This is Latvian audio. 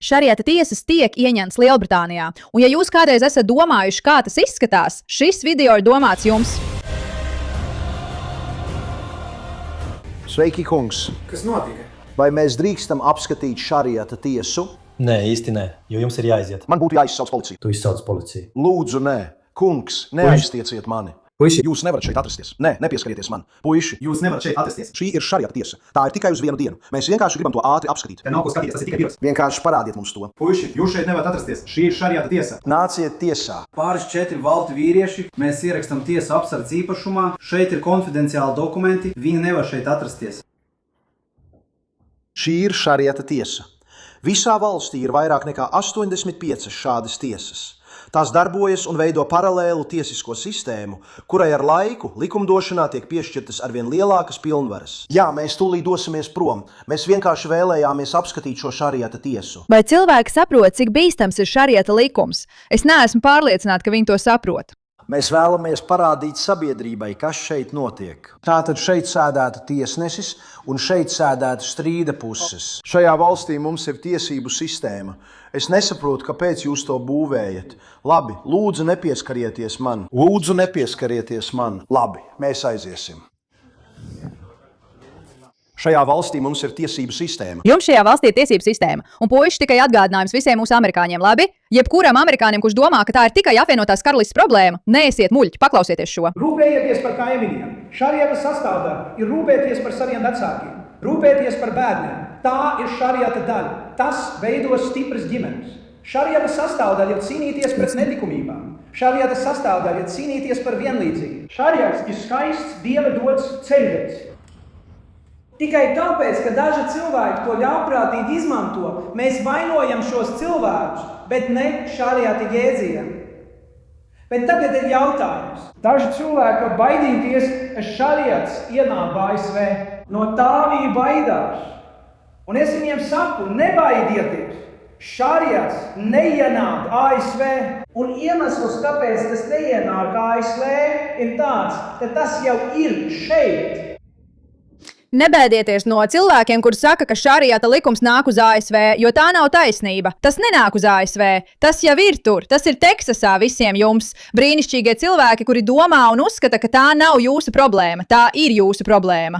Šariata tiesas tiek ieņemtas Lielbritānijā, un ja jūs kādreiz esat domājuši, kā tas izskatās, šis video ir domāts jums. Sveiki, kungs! Kas notika? Vai mēs drīkstam apskatīt šariata tiesu? Nē, īsti nē, jo jums ir jāaiziet. Man būtu jāizsauc policija. Tu izsauc policiju. Lūdzu, nē. Kungs, neaiztieciet mani. Puiši, Jūs nevarat šeit atrasties. Nē, nepieskarieties man. Puiši, jūs nevarat šeit atrasties. šī ir šariata tiesa. Tā ir tikai uz vienu dienu. Mēs vienkārši gribam to ātri apskatīt. Te nav ko skatīties, tas ir tikai divas. Vienkārši parādiet mums to. Puiši, jūs šeit nevarat atrasties. Šī ir šariata tiesa. Nāciet tiesā. Pāris 4 valtu vīrieši, mēs ierakstam tiesu apsardz īpašumā, šeit ir konfidenciāli dokumenti, viņi nevar šeit atrasties. Šī ir šariata tiesa. Visā valstī ir vairāk nekā 85 šādas tiesas. Tās darbojas un veido paralēlu tiesisko sistēmu, kurai ar laiku likumdošanā tiek piešķirtas arvien lielākas pilnvaras. Jā, mēs tūlīt dosimies prom. Mēs vienkārši vēlējāmies apskatīt šo šariata tiesu. Vai cilvēki saprot, cik bīstams ir šariata likums? Es neesmu pārliecināta, ka viņi to saprot. Mēs vēlamies parādīt sabiedrībai, kas šeit notiek. Tātad šeit sēdētu tiesnesis un šeit sēdētu strīda puses. Šajā valstī mums ir tiesību sistēma. Es nesaprotu, kāpēc jūs to būvējat. Labi, lūdzu, nepieskarieties man. Lūdzu, nepieskarieties man. Labi, mēs aiziesim. Šajā valstī mums ir tiesību sistēma. Jums šajā valstī ir tiesību sistēma, un puiši tikai atgādinājums visiem mūsu amerikāņiem, labi? Jebkuram amerikānim, kurš domā, ka tā ir tikai apvienotās karalistes problēma, neesiet muļķi, paklausieties šo. Rūpējieties par kaimiņiem. Šariata sastāvdaļa ir rūpēties par saviem vecākiem, rūpēties par bērniem. Tā ir šariata daļa. Tas veido stipras ģimenes. Šariata sastāvdaļa ir cīnīties pret nelikumībām. Šariata sastāvdaļa ir cīnīties par vienlīdzību. Šariats ir skaists Dieva dots ceļvedis. Tikai tāpēc, ka daži cilvēki to ļaunprātīgi izmanto, mēs vainojam šos cilvēkus, bet ne šariata jēdzienu. Bet tagad ir jautājums. Daži cilvēki var baidīties, ka šariats ienāk ASV. No tā viņi baidās. Un es viņiem saku, nebaidieties. Šariats neienāk ASV. Un iemesls, kāpēc tas neienāk ASV, ir tāds, ka tas jau ir šeit. Nebēdieties no cilvēkiem, kuri saka, ka šariata likums nāk uz ASV, jo tā nav taisnība. Tas nenāk uz ASV, tas jau ir tur, tas ir Teksasā visiem jums. Brīnišķīgie cilvēki, kuri domā un uzskata, ka tā nav jūsu problēma, tā ir jūsu problēma.